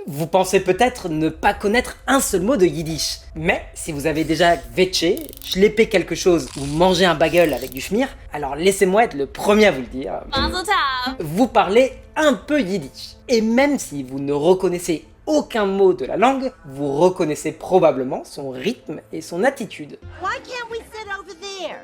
Vous pensez peut-être ne pas connaître un seul mot de yiddish, mais si vous avez déjà vetché, schleppé quelque chose ou mangé un bagel avec du schmir, alors laissez-moi être le premier à vous le dire. Vous parlez un peu yiddish. Et même si vous ne reconnaissez aucun mot de la langue, vous reconnaissez probablement son rythme et son attitude. Why can't we sit over there?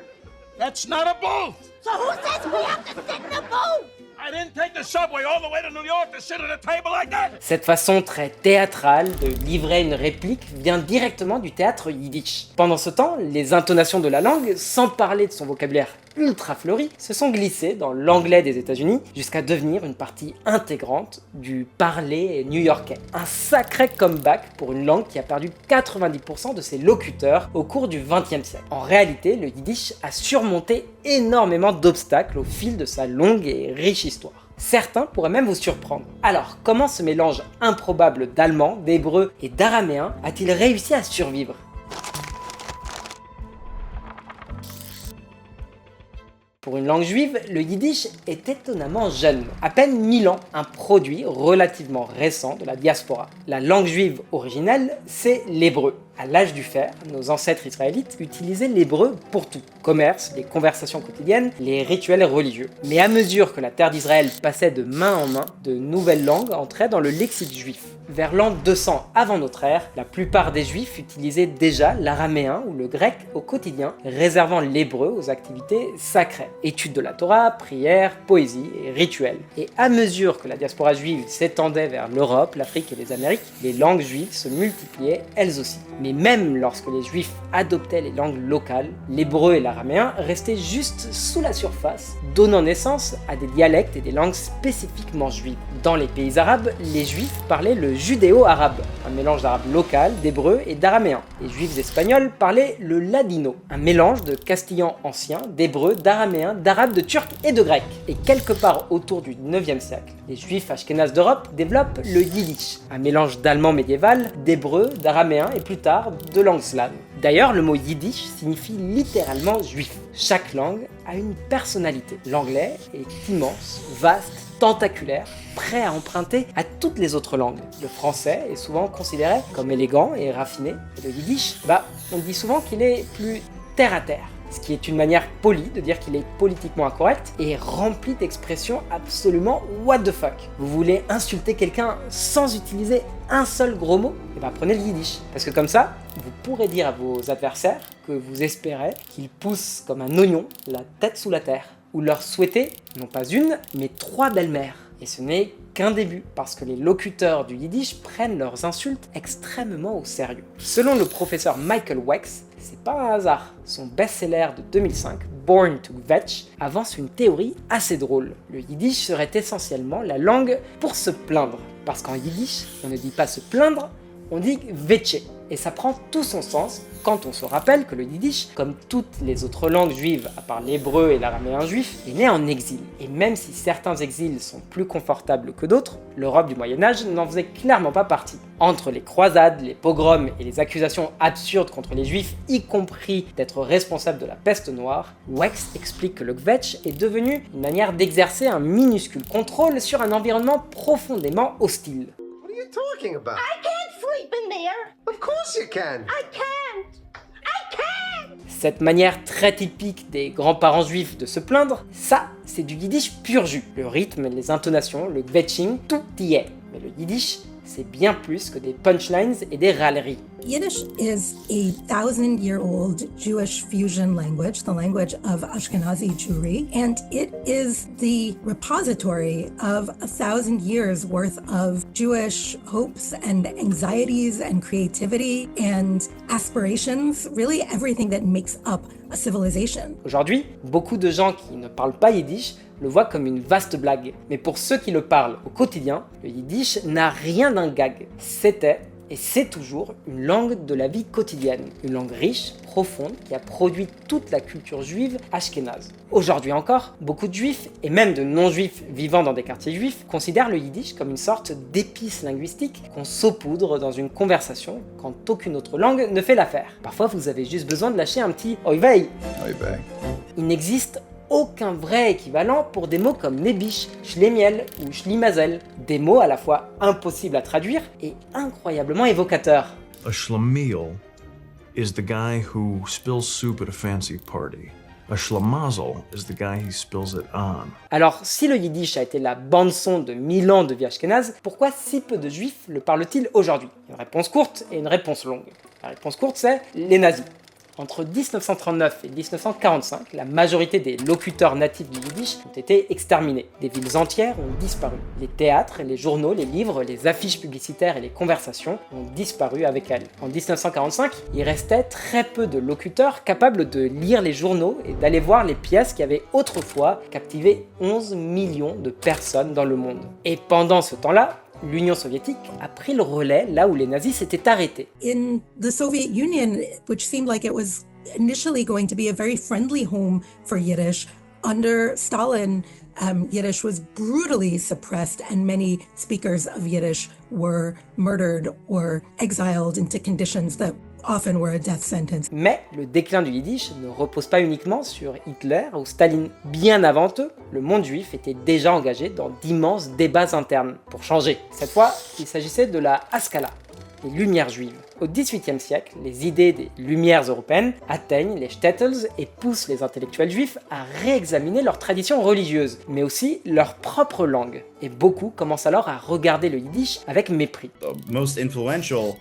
That's not a booth! So who says we have to sit in a booth? I didn't take the subway all the way to New York to sit at a table like that! Cette façon très théâtrale de livrer une réplique vient directement du théâtre yiddish. Pendant ce temps, les intonations de la langue, sans parler de son vocabulaire ultra fleuri, se sont glissées dans l'anglais des États-Unis jusqu'à devenir une partie intégrante du parler new-yorkais. Un sacré comeback pour une langue qui a perdu 90% de ses locuteurs au cours du XXe siècle. En réalité, le yiddish a surmonté énormément d'obstacles au fil de sa longue et riche histoire. Certains pourraient même vous surprendre. Alors, comment ce mélange improbable d'allemand, d'hébreu et d'araméen a-t-il réussi à survivre ? Pour une langue juive, le yiddish est étonnamment jeune, à peine 1000 ans, un produit relativement récent de la diaspora. La langue juive originelle, c'est l'hébreu. À l'âge du fer, nos ancêtres israélites utilisaient l'hébreu pour tout. Commerce, les conversations quotidiennes, les rituels religieux. Mais à mesure que la terre d'Israël passait de main en main, de nouvelles langues entraient dans le lexique juif. Vers l'an 200 avant notre ère, la plupart des juifs utilisaient déjà l'araméen ou le grec au quotidien, réservant l'hébreu aux activités sacrées. Études de la Torah, prières, poésie et rituels. Et à mesure que la diaspora juive s'étendait vers l'Europe, l'Afrique et les Amériques, les langues juives se multipliaient elles aussi. Mais même lorsque les juifs adoptaient les langues locales, l'hébreu et l'araméen restaient juste sous la surface, donnant naissance à des dialectes et des langues spécifiquement juives. Dans les pays arabes, les juifs parlaient le judéo-arabe, un mélange d'arabe local, d'hébreu et d'araméen. Les juifs espagnols parlaient le ladino, un mélange de castillan ancien, d'hébreu, d'araméen, d'arabe, de turc et de grec. Et quelque part autour du 9e siècle, les juifs ashkénazes d'Europe développent le yiddish, un mélange d'allemand médiéval, d'hébreu, d'araméen et plus tard de langue slave. D'ailleurs, le mot yiddish signifie littéralement juif. Chaque langue a une personnalité. L'anglais est immense, vaste, tentaculaire, prêt à emprunter à toutes les autres langues. Le français est souvent considéré comme élégant et raffiné. Et le yiddish, on dit souvent qu'il est plus terre à terre. Ce qui est une manière polie de dire qu'il est politiquement incorrect et rempli d'expressions absolument what the fuck. Vous voulez insulter quelqu'un sans utiliser un seul gros mot ? Prenez le yiddish. Parce que comme ça, vous pourrez dire à vos adversaires que vous espérez qu'ils poussent comme un oignon la tête sous la terre. Ou leur souhaiter, non pas une, mais 3 belles-mères. Et ce n'est qu'un début, parce que les locuteurs du yiddish prennent leurs insultes extrêmement au sérieux. Selon le professeur Michael Wex, c'est pas un hasard. Son best-seller de 2005, Born to Vetch, avance une théorie assez drôle. Le yiddish serait essentiellement la langue pour se plaindre. Parce qu'en yiddish, on ne dit pas se plaindre, on dit vetcher. Et ça prend tout son sens quand on se rappelle que le yiddish, comme toutes les autres langues juives à part l'hébreu et l'araméen juif, est né en exil. Et même si certains exils sont plus confortables que d'autres, l'Europe du Moyen-Âge n'en faisait clairement pas partie. Entre les croisades, les pogroms et les accusations absurdes contre les juifs, y compris d'être responsables de la peste noire, Wex explique que le kvetch est devenu une manière d'exercer un minuscule contrôle sur un environnement profondément hostile. What are you talking about? I can't sleep in there. Of course you can. I can't. I can't. Cette manière très typique des grands-parents juifs de se plaindre, ça, c'est du yiddish pur jus. Le rythme, les intonations, le kvetching, tout y est. Mais le yiddish, c'est bien plus que des punchlines et des râleries. Yiddish is a 1,000-year-old Jewish fusion language, the language of Ashkenazi Jewry, and it is the repository of 1,000 years worth of Jewish hopes and anxieties and creativity and aspirations, really everything that makes up a civilization. Aujourd'hui, beaucoup de gens qui ne parlent pas yiddish le voient comme une vaste blague. Mais pour ceux qui le parlent au quotidien, le yiddish n'a rien d'un gag. C'était et c'est toujours une langue de la vie quotidienne, une langue riche, profonde, qui a produit toute la culture juive ashkénaze. Aujourd'hui encore, beaucoup de juifs, et même de non-juifs vivant dans des quartiers juifs, considèrent le yiddish comme une sorte d'épice linguistique qu'on saupoudre dans une conversation quand aucune autre langue ne fait l'affaire. Parfois, vous avez juste besoin de lâcher un petit « oy vey ». Il n'existe aucun vrai équivalent pour des mots comme Nebish, Schlemiel ou Schlimazel, des mots à la fois impossibles à traduire et incroyablement évocateurs. A schlemiel is the guy who spills soup at a fancy party. A schlemazel is the guy who spills it on. Alors, si le yiddish a été la bande-son de 1000 ans de vie ashkénaze, pourquoi si peu de juifs le parlent-ils aujourd'hui? Une réponse courte et une réponse longue. La réponse courte, c'est les nazis. Entre 1939 et 1945, la majorité des locuteurs natifs du yiddish ont été exterminés. Des villes entières ont disparu. Les théâtres, les journaux, les livres, les affiches publicitaires et les conversations ont disparu avec elles. En 1945, il restait très peu de locuteurs capables de lire les journaux et d'aller voir les pièces qui avaient autrefois captivé 11 millions de personnes dans le monde. Et pendant ce temps-là, l'Union soviétique a pris le relais là où les nazis s'étaient arrêtés. In the Soviet Union, which seemed like it was initially going to be a very friendly home for Yiddish, under Stalin, Yiddish was brutally suppressed and many speakers of Yiddish were murdered or exiled into conditions that often were a death sentence. Mais le déclin du yiddish ne repose pas uniquement sur Hitler ou Staline. Bien avant eux, le monde juif était déjà engagé dans d'immenses débats internes pour changer. Cette fois, il s'agissait de la Haskalah, les Lumières juives. Au XVIIIe siècle, les idées des Lumières européennes atteignent les shtetls et poussent les intellectuels juifs à réexaminer leurs traditions religieuses, mais aussi leur propre langue. Et beaucoup commencent alors à regarder le yiddish avec mépris. The most influential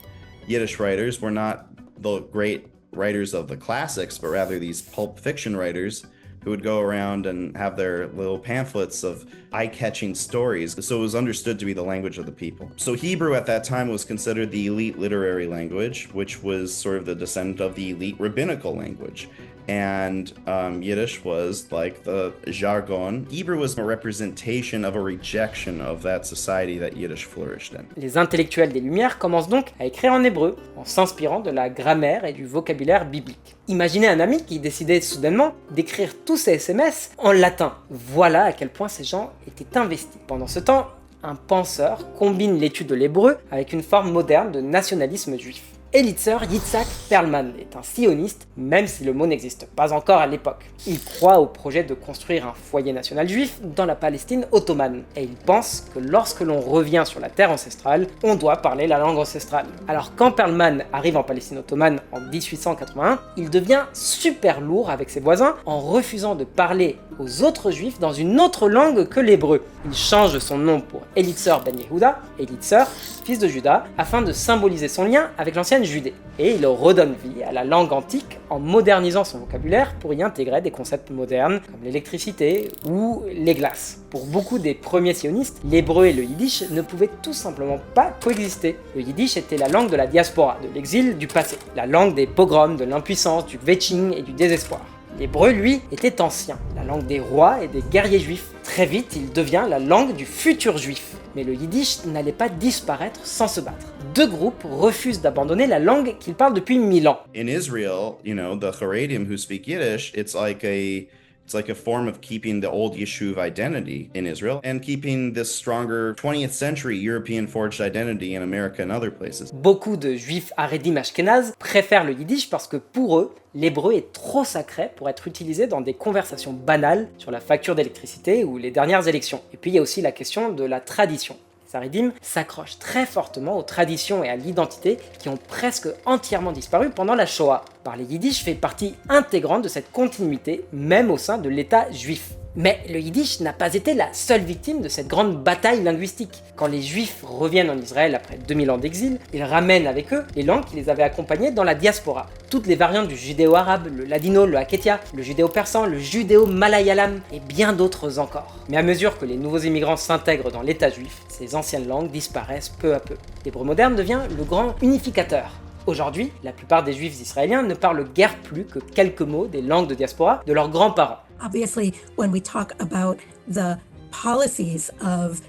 Yiddish writers were not the great writers of the classics, but rather these pulp fiction writers who would go around and have their little pamphlets of eye-catching stories. So it was understood to be the language of the people. So Hebrew at that time was considered the elite literary language, which was sort of the descendant of the elite rabbinical language. And Yiddish was like the jargon. Hebrew was a representation of a rejection of that society that Yiddish flourished in. Les intellectuels des Lumières commencent donc à écrire en hébreu, en s'inspirant de la grammaire et du vocabulaire biblique. Imaginez un ami qui décidait soudainement d'écrire tous ses SMS en latin. Voilà à quel point ces gens étaient investis. Pendant ce temps, un penseur combine l'étude de l'hébreu avec une forme moderne de nationalisme juif. Elitzer Yitzhak Perlman est un sioniste, même si le mot n'existe pas encore à l'époque. Il croit au projet de construire un foyer national juif dans la Palestine ottomane, et il pense que lorsque l'on revient sur la terre ancestrale, on doit parler la langue ancestrale. Alors quand Perlman arrive en Palestine ottomane en 1881, il devient super lourd avec ses voisins en refusant de parler aux autres juifs dans une autre langue que l'hébreu. Il change son nom pour Elitzer ben Yehuda, Elitzer, fils de Juda, afin de symboliser son lien avec l'ancienne Judée. Et il redonne vie à la langue antique en modernisant son vocabulaire pour y intégrer des concepts modernes comme l'électricité ou les glaces. Pour beaucoup des premiers sionistes, l'hébreu et le yiddish ne pouvaient tout simplement pas coexister. Le yiddish était la langue de la diaspora, de l'exil, du passé, la langue des pogroms, de l'impuissance, du kvetching et du désespoir. L'hébreu, lui, était ancien, la langue des rois et des guerriers juifs. Très vite, il devient la langue du futur juif. Mais le yiddish n'allait pas disparaître sans se battre. Deux groupes refusent d'abandonner la langue qu'ils parlent depuis 1000 ans. In Israel, you know, the Haredim who speak Yiddish, it's like a form of keeping the old Yishuv identity in Israel and keeping this stronger 20th century European forged identity in America and other places. Beaucoup de juifs haredim ashkénazes préfèrent le yiddish parce que pour eux, l'hébreu est trop sacré pour être utilisé dans des conversations banales sur la facture d'électricité ou les dernières élections. Et puis il y a aussi la question de la tradition. Les haredim s'accrochent très fortement aux traditions et à l'identité qui ont presque entièrement disparu pendant la Shoah. Parler yiddish fait partie intégrante de cette continuité, même au sein de l'État juif. Mais le yiddish n'a pas été la seule victime de cette grande bataille linguistique. Quand les juifs reviennent en Israël après 2000 ans d'exil, ils ramènent avec eux les langues qui les avaient accompagnés dans la diaspora. Toutes les variantes du judéo-arabe, le ladino, le haketia, le judéo-persan, le judéo-malayalam et bien d'autres encore. Mais à mesure que les nouveaux immigrants s'intègrent dans l'État juif, ces anciennes langues disparaissent peu à peu. L'hébreu moderne devient le grand unificateur. Aujourd'hui, la plupart des juifs israéliens ne parlent guère plus que quelques mots des langues de diaspora de leurs grands-parents. Obviously, when we talk about the policies of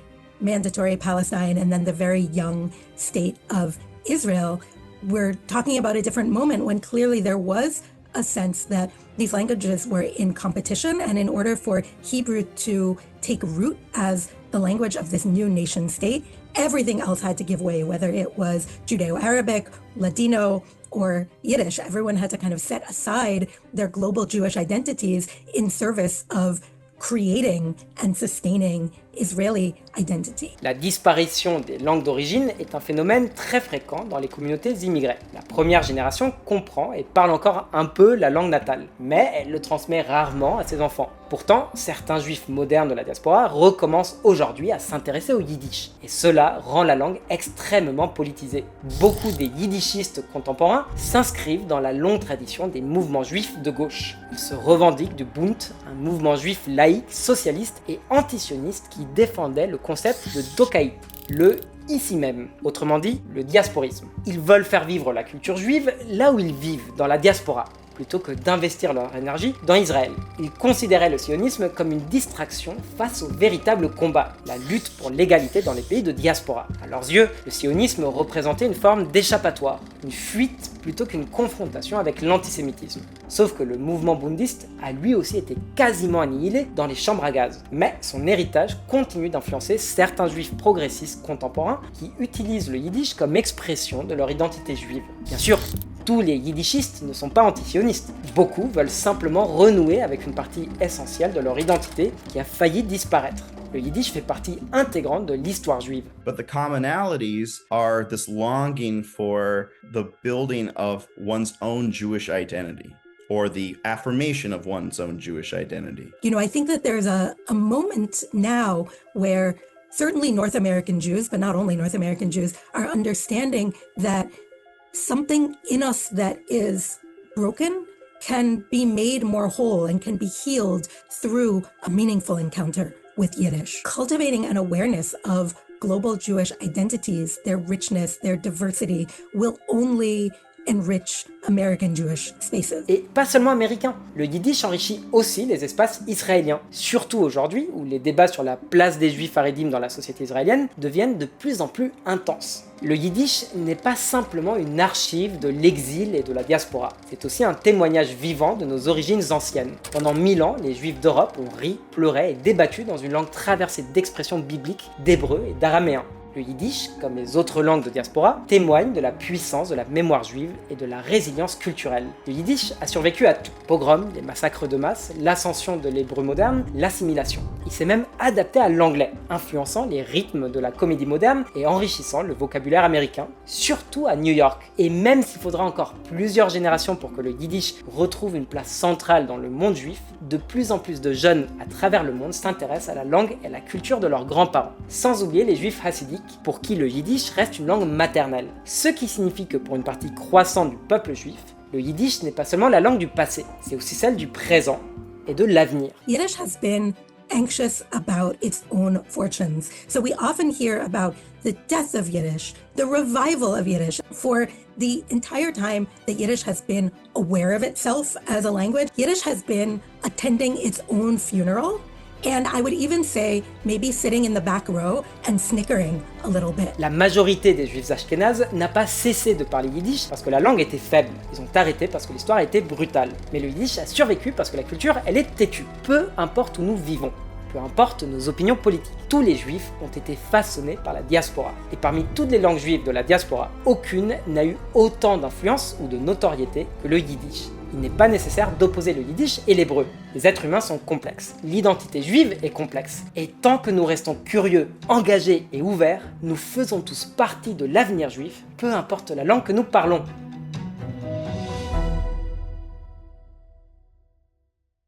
mandatory Palestine and then the very young state of Israel, we're talking about a different moment when clearly there was a sense that these languages were in competition, and in order for Hebrew to take root as the language of this new nation state, everything else had to give way, whether it was Judeo-Arabic, Ladino, or Yiddish. Everyone had to kind of set aside their global Jewish identities in service of creating and sustaining Israeli identity. La disparition des langues d'origine est un phénomène très fréquent dans les communautés immigrées. La première génération comprend et parle encore un peu la langue natale, mais elle le transmet rarement à ses enfants. Pourtant, certains juifs modernes de la diaspora recommencent aujourd'hui à s'intéresser au yiddish, et cela rend la langue extrêmement politisée. Beaucoup des yiddishistes contemporains s'inscrivent dans la longue tradition des mouvements juifs de gauche. Ils se revendiquent du Bund, un mouvement juif laïque, socialiste et antisioniste qui défendait le concept de Dokaït, le ici même, autrement dit, le diasporisme. Ils veulent faire vivre la culture juive là où ils vivent, dans la diaspora, plutôt que d'investir leur énergie dans Israël. Ils considéraient le sionisme comme une distraction face au véritable combat, la lutte pour l'égalité dans les pays de diaspora. À leurs yeux, le sionisme représentait une forme d'échappatoire, une fuite plutôt qu'une confrontation avec l'antisémitisme. Sauf que le mouvement bundiste a lui aussi été quasiment annihilé dans les chambres à gaz. Mais son héritage continue d'influencer certains juifs progressistes contemporains qui utilisent le yiddish comme expression de leur identité juive. Bien sûr, tous les yiddishistes ne sont pas antisionistes. Beaucoup veulent simplement renouer avec une partie essentielle de leur identité qui a failli disparaître. Le yiddish fait partie intégrante de l'histoire juive. But the commonalities are this longing for the building of one's own Jewish identity, or the affirmation of one's own Jewish identity. You know, I think that there's a moment now where certainly North American Jews, but not only North American Jews, are understanding that something in us that is broken can be made more whole and can be healed through a meaningful encounter with Yiddish. Cultivating an awareness of global Jewish identities, their richness, their diversity, will only enrich American Jewish spaces. Et pas seulement américain, le yiddish enrichit aussi les espaces israéliens, surtout aujourd'hui où les débats sur la place des juifs haredim dans la société israélienne deviennent de plus en plus intenses. Le yiddish n'est pas simplement une archive de l'exil et de la diaspora, c'est aussi un témoignage vivant de nos origines anciennes. Pendant 1000 ans, les juifs d'Europe ont ri, pleuré et débattu dans une langue traversée d'expressions bibliques, d'hébreu et d'araméen. Le yiddish, comme les autres langues de diaspora, témoigne de la puissance de la mémoire juive et de la résilience culturelle. Le yiddish a survécu à tout. Pogroms, les massacres de masse, l'ascension de l'hébreu moderne, l'assimilation. Il s'est même adapté à l'anglais, influençant les rythmes de la comédie moderne et enrichissant le vocabulaire américain, surtout à New York. Et même s'il faudra encore plusieurs générations pour que le yiddish retrouve une place centrale dans le monde juif, de plus en plus de jeunes à travers le monde s'intéressent à la langue et à la culture de leurs grands-parents. Sans oublier les juifs hassidiques, pour qui le yiddish reste une langue maternelle. Ce qui signifie que pour une partie croissante du peuple juif, le yiddish n'est pas seulement la langue du passé, c'est aussi celle du présent et de l'avenir. Yiddish has been anxious about its own fortunes. So we often hear about the death of Yiddish, the revival of Yiddish. For the entire time that Yiddish has been aware of itself as a language, Yiddish has been attending its own funeral. And I would even say maybe sitting in the back row and snickering a little bit. La majorité des juifs ashkénazes n'a pas cessé de parler yiddish parce que la langue était faible. Ils ont arrêté parce que l'histoire était brutale. Mais le yiddish a survécu parce que la culture, elle est têtue. Peu importe où nous vivons. Peu importe nos opinions politiques, tous les juifs ont été façonnés par la diaspora. Et parmi toutes les langues juives de la diaspora, aucune n'a eu autant d'influence ou de notoriété que le yiddish. Il n'est pas nécessaire d'opposer le yiddish et l'hébreu. Les êtres humains sont complexes. L'identité juive est complexe. Et tant que nous restons curieux, engagés et ouverts, nous faisons tous partie de l'avenir juif, peu importe la langue que nous parlons.